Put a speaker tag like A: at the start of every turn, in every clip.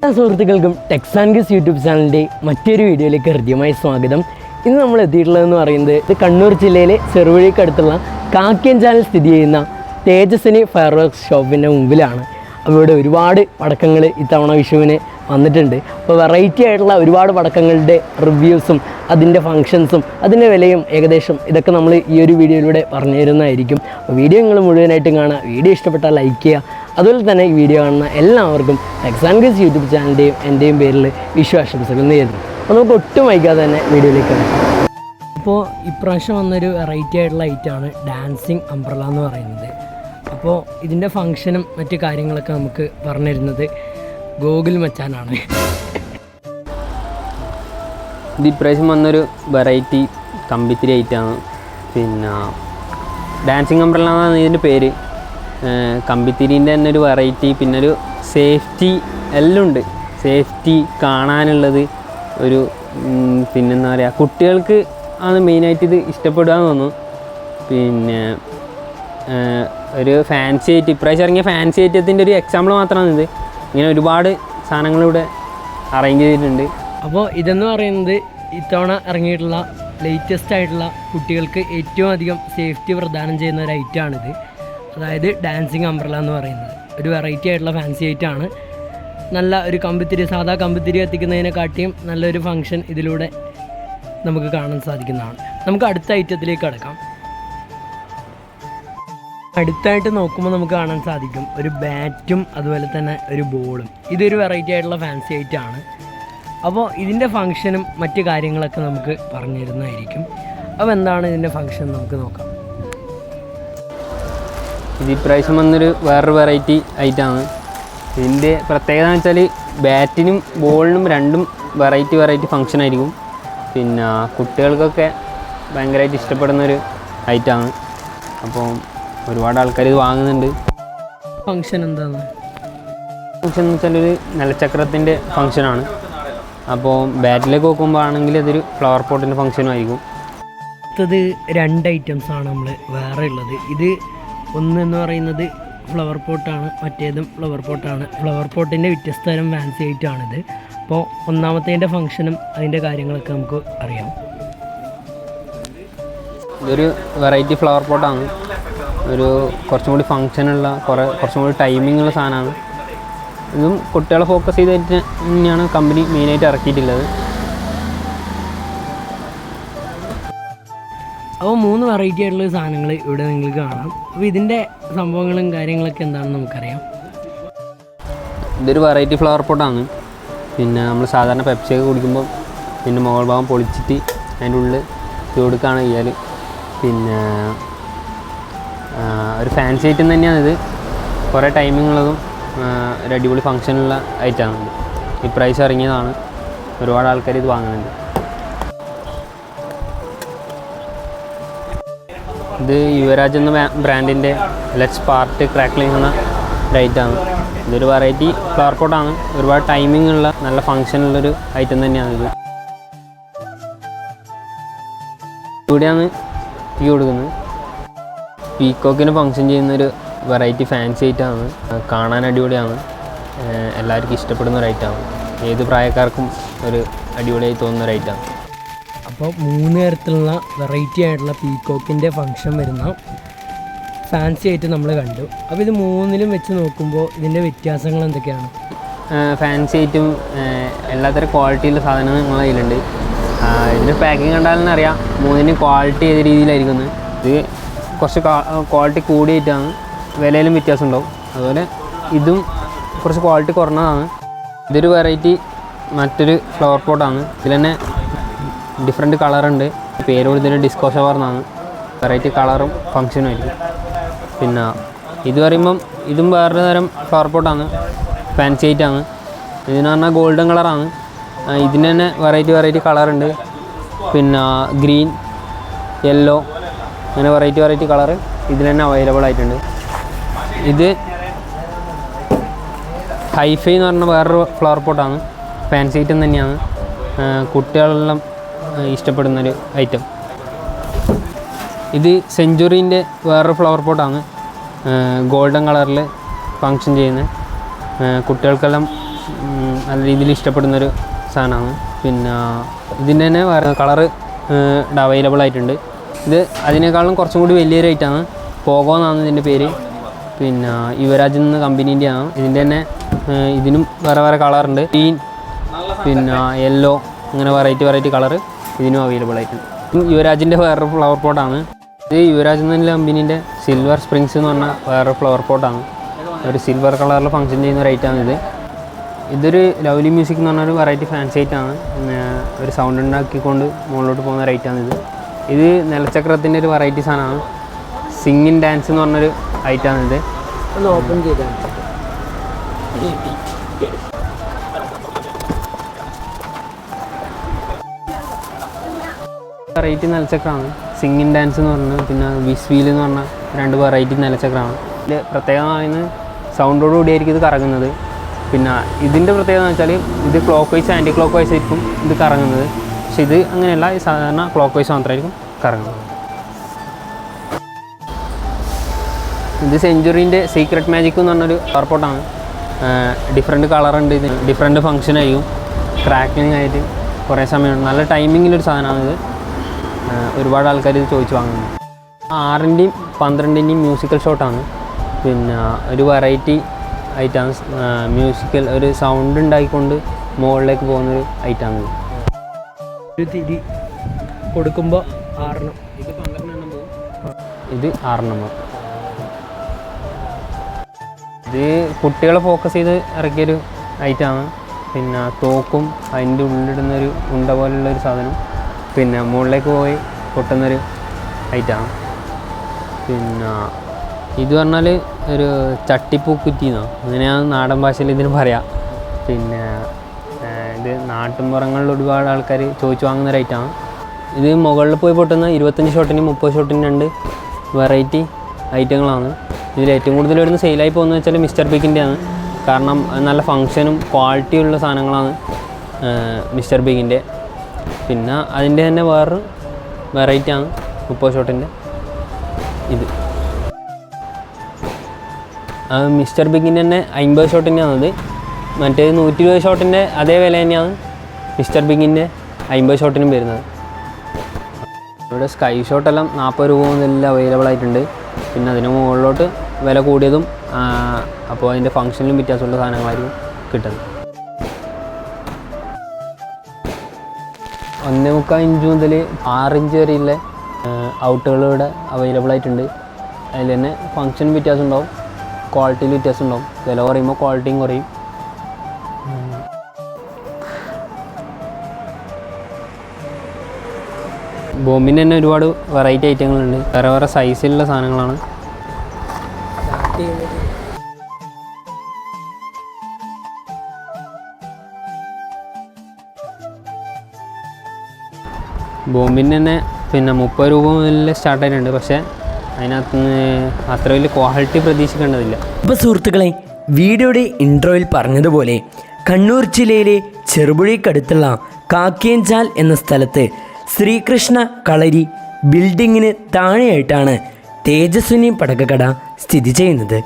A: സുഹൃത്തുക്കൾക്കും Tex and guess YouTube ചാനലിൻ്റെ മറ്റൊരു വീഡിയോയിലേക്ക് ഹൃദ്യമായി സ്വാഗതം. ഇന്ന് നമ്മൾ എത്തിയിട്ടുള്ളതെന്ന് പറയുന്നത് ഇത് കണ്ണൂർ ജില്ലയിലെ ചെറുവഴിക്കടുത്തുള്ള കാക്കയം ചാനൽ സ്ഥിതി ചെയ്യുന്ന തേജസ്വിനി ഫയർ വർക്ക്സ് ഷോപ്പിൻ്റെ മുമ്പിലാണ്. അപ്പോൾ ഇവിടെ ഒരുപാട് പടക്കങ്ങൾ ഇത്തവണ വിഷുവിന് വന്നിട്ടുണ്ട്. അപ്പോൾ വെറൈറ്റി ആയിട്ടുള്ള ഒരുപാട് പടക്കങ്ങളുടെ റിവ്യൂസും അതിൻ്റെ ഫങ്ഷൻസും അതിൻ്റെ വിലയും ഏകദേശം ഇതൊക്കെ നമ്മൾ ഈ ഒരു വീഡിയോയിലൂടെ പറഞ്ഞു തരുന്നതായിരിക്കും. അപ്പോൾ വീഡിയോ നിങ്ങൾ മുഴുവനായിട്ടും കാണുക. വീഡിയോ ഇഷ്ടപ്പെട്ടാൽ ലൈക്ക് ചെയ്യുക. അതുപോലെ തന്നെ ഈ വീഡിയോ കാണുന്ന എല്ലാവർക്കും ടെക്സ് ആൻഡ് ഗസ് യൂട്യൂബ് ചാനലിൻ്റെയും എൻ്റെയും പേരിൽ വിഷു ആശംസകൾ നേരുന്നു. അപ്പോൾ നമുക്ക് ഒട്ടും വൈകാതെ തന്നെ വീഡിയോയിലേക്ക് കിടക്കാം. അപ്പോൾ ഇപ്രാവശ്യം വന്നൊരു വെറൈറ്റി ആയിട്ടുള്ള ഐറ്റമാണ് ഡാൻസിങ് അംബ്രല്ല എന്ന് പറയുന്നത്. അപ്പോൾ ഇതിൻ്റെ ഫങ്ഷനും മറ്റു കാര്യങ്ങളൊക്കെ നമുക്ക് പറഞ്ഞു തരുന്നത് ഗോകുൽ മച്ചാനാണ്.
B: ഇത് ഇപ്രാവശ്യം വന്നൊരു വെറൈറ്റി കമ്പിത്തിരി ഐറ്റമാണ്. പിന്നെ ഡാൻസിങ് അംബ്രല്ല എന്നാണ് ഇതിൻ്റെ പേര്. കമ്പിത്തിരീൻ്റെ തന്നെ ഒരു വെറൈറ്റി, പിന്നെ ഒരു സേഫ്റ്റി എല്ലാം ഉണ്ട്. സേഫ്റ്റി കാണാനുള്ളത് ഒരു പിന്നെന്താ പറയുക, കുട്ടികൾക്ക് ആണ് മെയിനായിട്ട് ഇത് ഇഷ്ടപ്പെടുക എന്ന് തോന്നുന്നു. പിന്നെ ഒരു ഫാൻസി ഐറ്റം, ഇപ്രാവശ്യം ഇറങ്ങിയ ഫാൻസി ഐറ്റത്തിൻ്റെ ഒരു എക്സാമ്പിൾ മാത്രമാണ് ഇത്. ഇങ്ങനെ ഒരുപാട് സാധനങ്ങളിവിടെ അറേഞ്ച് ചെയ്തിട്ടുണ്ട്.
A: അപ്പോൾ ഇതെന്ന് പറയുന്നത് ഇത്തവണ ഇറങ്ങിയിട്ടുള്ള ലേറ്റസ്റ്റ് ആയിട്ടുള്ള കുട്ടികൾക്ക് ഏറ്റവും അധികം സേഫ്റ്റി പ്രദാനം ചെയ്യുന്ന ഒരു ഐറ്റമാണിത്. അതായത് ഡാൻസിങ് അംബ്രല്ല എന്ന് പറയുന്നത് ഒരു വെറൈറ്റി ആയിട്ടുള്ള ഫാൻസി ഐറ്റമാണ്. നല്ല ഒരു കമ്പിത്തിരി, സാധാ കമ്പിത്തിരി കത്തിക്കുന്നതിനെക്കാട്ടിയും നല്ലൊരു ഫങ്ഷൻ ഇതിലൂടെ നമുക്ക് കാണാൻ സാധിക്കുന്നതാണ്. നമുക്ക് അടുത്ത ഐറ്റത്തിലേക്ക് കടക്കാം. അടുത്തായിട്ട് നോക്കുമ്പോൾ നമുക്ക് കാണാൻ സാധിക്കും ഒരു ബാറ്റും അതുപോലെ തന്നെ ഒരു ബോളും. ഇതൊരു വെറൈറ്റി ആയിട്ടുള്ള ഫാൻസി ഐറ്റമാണ്. അപ്പോൾ ഇതിൻ്റെ ഫങ്ഷനും മറ്റു കാര്യങ്ങളൊക്കെ നമുക്ക് പറഞ്ഞു തരുന്നതായിരിക്കും. അപ്പോൾ എന്താണ് ഇതിൻ്റെ ഫങ്ഷൻ നമുക്ക് നോക്കാം.
B: ഇത് ഇപ്രാവശ്യം വന്നൊരു വേറൊരു വെറൈറ്റി ഐറ്റമാണ്. ഇതിൻ്റെ പ്രത്യേകത എന്ന് വെച്ചാൽ ബാറ്റിനും ബോളിനും രണ്ടും വെറൈറ്റി ഫങ്ഷനായിരിക്കും. പിന്നെ കുട്ടികൾക്കൊക്കെ ഭയങ്കരമായിട്ട് ഇഷ്ടപ്പെടുന്നൊരു ഐറ്റമാണ്. അപ്പോൾ ഒരുപാട് ആൾക്കാർ ഇത് വാങ്ങുന്നുണ്ട്.
A: ഫങ്ഷൻ എന്താണ്?
B: ഫങ്ഷൻ എന്ന് വെച്ചാൽ ഒരു നിലച്ചക്രത്തിൻ്റെ ഫങ്ഷനാണ്. അപ്പോൾ ബാറ്റിലേക്ക് നോക്കുമ്പോൾ ആണെങ്കിൽ അതൊരു ഫ്ലവർ പോട്ടിൻ്റെ ഫങ്ഷനും ആയിരിക്കും.
A: അടുത്തത് രണ്ട് ഐറ്റംസാണ് നമ്മൾ വേറെ ഉള്ളത്. ഇത് ഒന്നെന്ന് പറയുന്നത് ഫ്ലവർ പോട്ടാണ്, മറ്റേതും ഫ്ലവർ പോട്ടാണ്. ഫ്ലവർ പോട്ടിൻ്റെ വ്യത്യസ്ത തരം ഫാൻസി ഐറ്റമാണിത്. അപ്പോൾ ഒന്നാമത്തേൻ്റെ ഫങ്ഷനും അതിൻ്റെ കാര്യങ്ങളൊക്കെ നമുക്ക് അറിയാം.
B: ഇതൊരു വെറൈറ്റി ഫ്ലവർ പോട്ടാണ്. ഒരു കുറച്ചും കൂടി ഫങ്ഷനുള്ള കുറച്ചും കൂടി ടൈമിംഗ് ഉള്ള സാധനമാണ്. ഇതും കുട്ടികളെ ഫോക്കസ് ചെയ്തിട്ട് തന്നെയാണ് കമ്പനി മെയിനായിട്ട് ഇറക്കിയിട്ടുള്ളത്.
A: അപ്പോൾ 3 വെറൈറ്റി ആയിട്ടുള്ള സാധനങ്ങൾ ഇവിടെ നിങ്ങൾക്ക് കാണാം. അപ്പോൾ ഇതിൻ്റെ സംഭവങ്ങളും കാര്യങ്ങളൊക്കെ എന്താണെന്ന് നമുക്കറിയാം.
B: ഇതൊരു വെറൈറ്റി ഫ്ലവർ പോട്ടാണ്. പിന്നെ നമ്മൾ സാധാരണ പെപ്സിയൊക്കെ കുടിക്കുമ്പോൾ പിന്നെ മുകൾ ഭാഗം പൊളിച്ചിട്ട് അതിൻ്റെ ഉള്ളിൽ ഇത് കൊടുക്കുകയാണ് ചെയ്യാൽ. പിന്നെ ഒരു ഫാൻസി ഐറ്റം തന്നെയാണിത്. കുറേ ടൈമിംഗ് ഉള്ളതും ഒരു അടിപൊളി ഫങ്ഷനുള്ള ഐറ്റമാണ്. ഇപ്രാവശ്യം ഇറങ്ങിയതാണ്. ഒരുപാട് ആൾക്കാർ ഇത് വാങ്ങുന്നുണ്ട്. ഇത് യുവരാജ് എന്ന ബ്രാൻഡിൻ്റെ ലെറ്റ്സ് പാർട്ട് ക്രാക്ലിംഗ് എന്ന ഒരു ഐറ്റമാണ്. ഇതൊരു വെറൈറ്റി ഫ്ലവർ പോട്ടാണ്. ഒരുപാട് ടൈമിംഗ് ഉള്ള നല്ല ഫങ്ഷനുള്ളൊരു ഐറ്റം തന്നെയാണിത്. ഇവിടെയാണ് തീ കൊടുക്കുന്നത്. പീക്കോക്കിന് ഫങ്ഷൻ ചെയ്യുന്നൊരു വെറൈറ്റി ഫാൻസി ഐറ്റമാണ്. കാണാൻ അടിപൊളിയാണ്. എല്ലാവർക്കും ഇഷ്ടപ്പെടുന്ന ഒരു ഐറ്റമാണ്. ഏത് പ്രായക്കാർക്കും ഒരു അടിപൊളിയായി തോന്നുന്ന ഒരു ഐറ്റമാണ്.
A: അപ്പോൾ 3 തരത്തിലുള്ള വെറൈറ്റി ആയിട്ടുള്ള പീക്കോക്കിൻ്റെ ഫങ്ഷൻ വരുന്ന ഫാൻസി ആയിട്ട് നമ്മൾ കണ്ടു. അപ്പോൾ ഇത് 3ലും വെച്ച് നോക്കുമ്പോൾ ഇതിൻ്റെ വ്യത്യാസങ്ങൾ എന്തൊക്കെയാണ്?
B: ഫാൻസി ആയിട്ടും എല്ലാത്തരം ക്വാളിറ്റിയുള്ള സാധനങ്ങൾ നിങ്ങളുടെ കയ്യിലുണ്ട്. ഇതിൻ്റെ പാക്കിങ് കണ്ടാൽ തന്നെ അറിയാം 3നും ക്വാളിറ്റി ഏത് രീതിയിലായിരിക്കുന്നത്. ഇത് കുറച്ച് ക്വാളിറ്റി കൂടിയിട്ടാണ്, വിലയിലും വ്യത്യാസം ഉണ്ടാവും. അതുപോലെ ഇതും കുറച്ച് ക്വാളിറ്റി കുറഞ്ഞതാണ്. ഇതൊരു വെറൈറ്റി മറ്റൊരു ഫ്ലവർ പോട്ടാണ്. ഇതിൽ തന്നെ ഡിഫറെൻറ്റ് കളറുണ്ട്. പേര് കൊടുത്തിട്ട് ഡിസ്കോ ഷവർ എന്നാണ്. വെറൈറ്റി കളറും ഫങ്ഷനും ആയിരിക്കും. പിന്നെ ഇത് പറയുമ്പം ഇതും വേറൊരു തരം ഫ്ലവർ പോട്ടാണ്. ഫാൻസി ഐറ്റാണ്. ഇതിന് പറഞ്ഞാൽ ഗോൾഡൻ കളറാണ്. ഇതിന് തന്നെ വെറൈറ്റി കളറുണ്ട്. പിന്നെ ഗ്രീൻ, യെല്ലോ, അങ്ങനെ വെറൈറ്റി കളറ് ഇതിൽ തന്നെ അവൈലബിൾ ആയിട്ടുണ്ട്. ഇത് ഹൈഫൈ എന്ന് പറഞ്ഞ വേറൊരു ഫ്ലവർ പോട്ടാണ്. ഫാൻസി ഐറ്റം തന്നെയാണ്. കുട്ടികളെല്ലാം ഇഷ്ടപ്പെടുന്നൊരു ഐറ്റം. ഇത് സെഞ്ചുറീൻ്റെ വേറൊരു ഫ്ലവർ പോട്ടാണ്. ഗോൾഡൻ കളറിൽ ഫങ്ഷൻ ചെയ്യുന്ന കുട്ടികൾക്കെല്ലാം നല്ല രീതിയിൽ ഇഷ്ടപ്പെടുന്നൊരു സാധനമാണ്. പിന്നെ ഇതിൻ്റെ തന്നെ വേറെ കളറ് അവൈലബിൾ ആയിട്ടുണ്ട്. ഇത് അതിനേക്കാളും കുറച്ചും കൂടി വലിയൊരു ഐറ്റമാണ്. പോഗോ എന്നാണ് ഇതിൻ്റെ പേര്. പിന്നെ യുവരാജ് എന്ന കമ്പനീൻ്റെയാണ്. ഇതിൻ്റെ തന്നെ ഇതിനും വേറെ വേറെ കളറുണ്ട്. ഗ്രീൻ, പിന്നെ യെല്ലോ, അങ്ങനെ വെറൈറ്റി കളറ് ഇതിനും അവൈലബിൾ ആയിട്ടുണ്ട്. യുവരാജിൻ്റെ വേറൊരു ഫ്ലവർ പോട്ടാണ്. ഇത് യുവരാജ് എന്ന കമ്പനീൻ്റെ സിൽവർ സ്പ്രിങ്സ് എന്ന് പറഞ്ഞ വേറൊരു ഫ്ലവർ പോട്ടാണ്. ഒരു സിൽവർ കളറിൽ ഫങ്ഷൻ ചെയ്യുന്ന ഒരു ഐറ്റമാണ് ഇതൊരു ലവ്ലി മ്യൂസിക് എന്ന് പറഞ്ഞൊരു വെറൈറ്റി ഫാൻസി ഐറ്റമാണ്. ഒരു സൗണ്ട് ഉണ്ടാക്കിക്കൊണ്ട് മുകളിലോട്ട് പോകുന്ന ഒരു ഐറ്റമാണിത്. ഇത് നിലച്ചക്രത്തിൻ്റെ ഒരു വെറൈറ്റി സാധനമാണ്. സിംഗിങ് ഡാൻസ് എന്ന് പറഞ്ഞൊരു ഐറ്റമാണിത്.
A: ഒന്ന് ഓപ്പൺ ചെയ്താണ്.
B: വെറൈറ്റി നിലച്ചക്രമാണ്. സിംഗിങ് ഡാൻസ് എന്ന് പറഞ്ഞത്, പിന്നെ വിസ് വീൽ എന്ന് പറഞ്ഞ 2 വെറൈറ്റി നിലച്ചക്രമാണ്. ഇതിൽ പ്രത്യേകത പറയുന്നത് സൗണ്ടോട് കൂടിയായിരിക്കും ഇത് കറങ്ങുന്നത്. പിന്നെ ഇതിൻ്റെ പ്രത്യേകത എന്ന് വെച്ചാൽ ഇത് clockwise anticlockwise ആയിരിക്കും ഇത് കറങ്ങുന്നത്. പക്ഷെ ഇത് അങ്ങനെയല്ല, ഈ സാധാരണ ക്ലോക്ക് വൈസ് മാത്രമായിരിക്കും കറങ്ങുന്നത്. ഇത് സെഞ്ചുറീൻ്റെ സീക്രട്ട് മാജിക് എന്ന് പറഞ്ഞൊരു എയർപോർട്ടാണ്. ഡിഫറെൻറ്റ് കളറുണ്ട്, ഇത് ഡിഫറെൻറ്റ് ഫങ്ഷൻ ആയിരിക്കും. ക്രാക്കിങ് ആയിട്ട് കുറേ സമയമുണ്ട്. നല്ല ടൈമിങ്ങിലൊരു സാധനമാണിത്. ഒരുപാട് ആൾക്കാർ ഇത് ചോദിച്ച് വാങ്ങുന്നു. 6-ൻ്റെയും 12-ൻ്റെയും മ്യൂസിക്കൽ ഷോട്ടാണ്. പിന്നെ ഒരു വെറൈറ്റി ഐറ്റാണ്. മ്യൂസിക്കൽ ഒരു സൗണ്ട് ഉണ്ടാക്കിക്കൊണ്ട് മുകളിലേക്ക് പോകുന്നൊരു ഐറ്റാണിത്.
A: ഒരു തിരി കൊടുക്കുമ്പോൾ 6
B: ഇത് 12 പോകും. ഇത് 6 ഇത് കുട്ടികളെ ഫോക്കസ് ചെയ്ത് ഇറക്കിയൊരു ഐറ്റമാണ്. പിന്നെ തോക്കും അതിൻ്റെ ഉള്ളിലിടുന്നൊരു ഉണ്ട പോലുള്ളൊരു സാധനം പിന്നെ മുകളിലേക്ക് പോയി പൊട്ടുന്നൊരു ഐറ്റമാണ്. പിന്നെ ഇത് പറഞ്ഞാൽ ഒരു ചട്ടിപ്പൂക്കുറ്റിന്നോ അങ്ങനെയാണ് നാടൻ ഭാഷയിൽ ഇതിന് പറയാം. പിന്നെ ഇത് നാട്ടിൻപുറങ്ങളിൽ ഒരുപാട് ആൾക്കാർ ചോദിച്ചു വാങ്ങുന്നൊരു ഐറ്റമാണ്. ഇത് മുകളിൽ പോയി പൊട്ടുന്ന 25 ഷോട്ടിനും 30 ഷോട്ടിനും 2 വെറൈറ്റി ഐറ്റങ്ങളാണ്. ഇതിൽ ഏറ്റവും കൂടുതൽ വരുന്ന സെയിലായി പോകുന്നത് വെച്ചാൽ മിസ്റ്റർ ബിഗിൻ്റെയാണ്. കാരണം നല്ല ഫങ്ഷനും ക്വാളിറ്റിയുള്ള സാധനങ്ങളാണ് മിസ്റ്റർ ബിഗിൻ്റെ. പിന്നെ അതിൻ്റെ തന്നെ വേറൊരു വെറൈറ്റിയാണ് 30 ഷോട്ടിൻ്റെ ഇത്. മിസ്റ്റർ ബിഗിൻ്റെ തന്നെ 50 ഷോട്ടിൻ്റെയാണത്. മറ്റേത് 120 ഷോട്ടിൻ്റെ അതേ വില തന്നെയാണ് മിസ്റ്റർ ബിഗിൻ്റെ 50 ഷോട്ടിനും വരുന്നത്. ഇവിടെ സ്കൈ ഷോട്ടെല്ലാം 40 രൂപ മുതലെല്ലാം അവൈലബിൾ ആയിട്ടുണ്ട്. പിന്നെ അതിന് മുകളിലോട്ട് വില കൂടിയതും അപ്പോൾ അതിൻ്റെ ഫങ്ഷനിലും വ്യത്യാസമുള്ള സാധനങ്ങളായിരിക്കും കിട്ടുന്നത്. 1.25 ഇഞ്ച് മുതൽ 6 ഇഞ്ച് വരെയുള്ള ഔട്ടുകൾ ഇവിടെ അവൈലബിൾ ആയിട്ടുണ്ട്. അതിൽ തന്നെ ഫങ്ഷൻ വ്യത്യാസം ഉണ്ടാവും, ക്വാളിറ്റിയിൽ വ്യത്യാസം ഉണ്ടാവും. വില കുറയുമ്പോൾ ക്വാളിറ്റിയും കുറയും. ബോംബിൻ്റെ തന്നെ ഒരുപാട് വെറൈറ്റി ഐറ്റങ്ങളുണ്ട്. വേറെ വേറെ സൈസിലുള്ള സാധനങ്ങളാണ്. ബോംബിൻ്റെ തന്നെ പിന്നെ 30 രൂപ മുതൽ സ്റ്റാർട്ട് ആയിട്ടുണ്ട്. പക്ഷേ അതിനകത്ത് അത്ര വലിയ ക്വാളിറ്റി പ്രതീക്ഷിക്കേണ്ടതില്ല.
A: അപ്പോൾ സുഹൃത്തുക്കളെ, വീഡിയോയുടെ ഇൻട്രോയിൽ പറഞ്ഞതുപോലെ കണ്ണൂർ ജില്ലയിലെ ചെറുപുഴയ്ക്കടുത്തുള്ള കാക്കേഞ്ചാൽ എന്ന സ്ഥലത്ത് ശ്രീകൃഷ്ണ കളരി ബിൽഡിങ്ങിന് താഴെയായിട്ടാണ് തേജസ്വിനി പടക്കക്കട സ്ഥിതി ചെയ്യുന്നത്.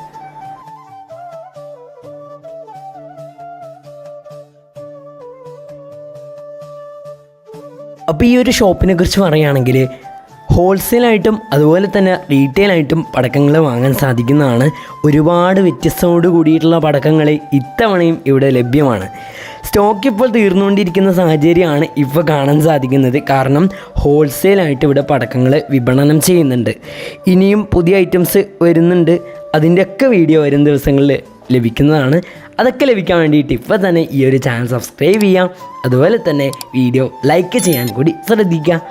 A: അപ്പോൾ ഈ ഒരു ഷോപ്പിനെ കുറിച്ച് പറയുകയാണെങ്കിൽ ഹോൾസെയിലായിട്ടും അതുപോലെ തന്നെ റീറ്റെയിലായിട്ടും പടക്കങ്ങൾ വാങ്ങാൻ സാധിക്കുന്നതാണ്. ഒരുപാട് വ്യത്യസ്തതയോട് കൂടിയിട്ടുള്ള പടക്കങ്ങൾ ഇത്തവണയും ഇവിടെ ലഭ്യമാണ്. സ്റ്റോക്ക് ഇപ്പോൾ തീർന്നുകൊണ്ടിരിക്കുന്ന സാഹചര്യമാണ് ഇപ്പോൾ കാണാൻ സാധിക്കുന്നത്. കാരണം ഹോൾസെയിലായിട്ട് ഇവിടെ പടക്കങ്ങൾ വിപണനം ചെയ്യുന്നുണ്ട്. ഇനിയും പുതിയ ഐറ്റംസ് വരുന്നുണ്ട്. അതിൻ്റെയൊക്കെ വീഡിയോ വരും ദിവസങ്ങളിൽ ലഭിക്കുന്നതാണ്. അതൊക്കെ ലഭിക്കാൻ വേണ്ടിയിട്ട് ഇപ്പോൾ തന്നെ ഈ ഒരു ചാനൽ സബ്സ്ക്രൈബ് ചെയ്യാം. അതുപോലെ തന്നെ വീഡിയോ ലൈക്ക് ചെയ്യാൻ കൂടി ശ്രദ്ധിക്കുക.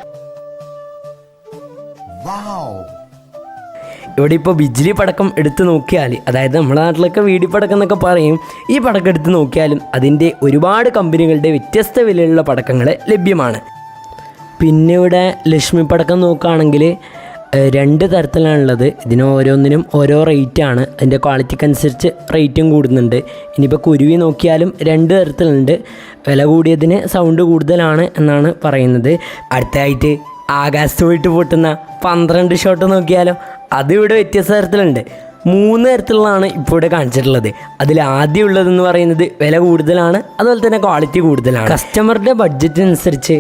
A: ഇവിടെ ഇപ്പോൾ ബിജ്ലി പടക്കം എടുത്ത് നോക്കിയാൽ, അതായത് നമ്മുടെ നാട്ടിലൊക്കെ വീടി പടക്കം എന്നൊക്കെ പറയും, ഈ പടക്കം എടുത്ത് നോക്കിയാലും അതിൻ്റെ ഒരുപാട് കമ്പനികളുടെ വ്യത്യസ്ത വിലയുള്ള പടക്കങ്ങൾ ലഭ്യമാണ്. പിന്നെ ഇവിടെ ലക്ഷ്മി പടക്കം നോക്കുകയാണെങ്കിൽ 2 തരത്തിലാണുള്ളത്. ഇതിന് ഓരോന്നിനും ഓരോ റേറ്റാണ്. അതിൻ്റെ ക്വാളിറ്റിക്കനുസരിച്ച് റേറ്റും കൂടുന്നുണ്ട്. ഇനിയിപ്പോൾ കുരുവി നോക്കിയാലും 2 തരത്തിലുണ്ട്. വില കൂടിയതിന് സൗണ്ട് കൂടുതലാണ് എന്നാണ് പറയുന്നത്. അടുത്തതായിട്ട് ആകാശത്ത് പോയിട്ട് പൊട്ടുന്ന 12 ഷോട്ട് നോക്കിയാലോ, അതിവിടെ വ്യത്യസ്ത തരത്തിലുണ്ട്. 3 തരത്തിലുള്ളതാണ് ഇപ്പോൾ ഇവിടെ കാണിച്ചിട്ടുള്ളത്. അതിൽ ആദ്യം ഉള്ളതെന്ന് പറയുന്നത് വില കൂടുതലാണ്, അതുപോലെ തന്നെ ക്വാളിറ്റി കൂടുതലാണ്. കസ്റ്റമറുടെ ബഡ്ജറ്റിനനുസരിച്ച്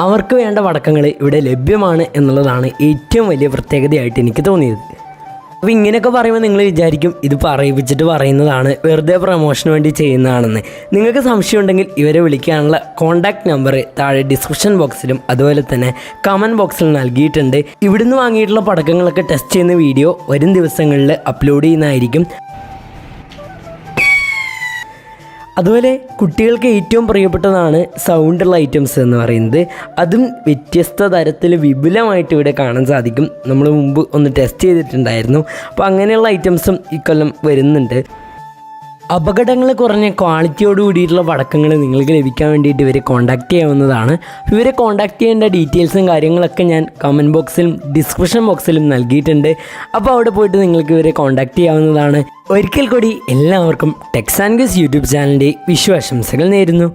A: അവർക്ക് വേണ്ട പടക്കങ്ങൾ ഇവിടെ ലഭ്യമാണ് എന്നുള്ളതാണ് ഏറ്റവും വലിയ പ്രത്യേകതയായിട്ട് എനിക്ക് തോന്നിയത്. അപ്പോൾ ഇങ്ങനെയൊക്കെ പറയുമ്പോൾ നിങ്ങൾ വിചാരിക്കും ഇത് പറയിപ്പിച്ചിട്ട് പറയുന്നതാണ്, വെറുതെ പ്രൊമോഷന് വേണ്ടി ചെയ്യുന്നതാണെന്ന്. നിങ്ങൾക്ക് സംശയം ഉണ്ടെങ്കിൽ ഇവരെ വിളിക്കാനുള്ള കോൺടാക്റ്റ് നമ്പർ താഴെ ഡിസ്ക്രിപ്ഷൻ ബോക്സിലും അതുപോലെ തന്നെ കമൻറ്റ് ബോക്സിലും നൽകിയിട്ടുണ്ട്. ഇവിടുന്ന് വാങ്ങിയിട്ടുള്ള പടക്കങ്ങളൊക്കെ ടെസ്റ്റ് ചെയ്യുന്ന വീഡിയോ വരും ദിവസങ്ങളിൽ അപ്ലോഡ് ചെയ്യുന്നതായിരിക്കും. അതുപോലെ കുട്ടികൾക്ക് ഏറ്റവും പ്രിയപ്പെട്ടതാണ് സൗണ്ടുള്ള ഐറ്റംസ് എന്ന് പറയുന്നത്. അതും വ്യത്യസ്ത തരത്തിൽ വിപുലമായിട്ട് ഇവിടെ കാണാൻ സാധിക്കും. നമ്മൾ മുമ്പ് ഒന്ന് ടെസ്റ്റ് ചെയ്തിട്ടുണ്ടായിരുന്നു. അപ്പോൾ അങ്ങനെയുള്ള ഐറ്റംസും ഇക്കൊല്ലം വരുന്നുണ്ട്. അപകടങ്ങൾ കുറഞ്ഞ ക്വാളിറ്റിയോട് കൂടിയിട്ടുള്ള പടക്കങ്ങൾ നിങ്ങൾക്ക് ലഭിക്കാൻ വേണ്ടിയിട്ട് ഇവരെ കോൺടാക്റ്റ് ചെയ്യാവുന്നതാണ്. ഇവരെ കോൺടാക്റ്റ് ചെയ്യേണ്ട ഡീറ്റെയിൽസും കാര്യങ്ങളൊക്കെ ഞാൻ കമൻറ്റ് ബോക്സിലും ഡിസ്ക്രിപ്ഷൻ ബോക്സിലും നൽകിയിട്ടുണ്ട്. അപ്പോൾ അവിടെ പോയിട്ട് നിങ്ങൾക്ക് ഇവരെ കോൺടാക്റ്റ് ചെയ്യാവുന്നതാണ്. ഒരിക്കൽ കൂടി എല്ലാവർക്കും ടെക്സ് ആൻഡ് ഗസ് യൂട്യൂബ് ചാനലിൻ്റെ വിഷു ആശംസകൾ നേരുന്നു.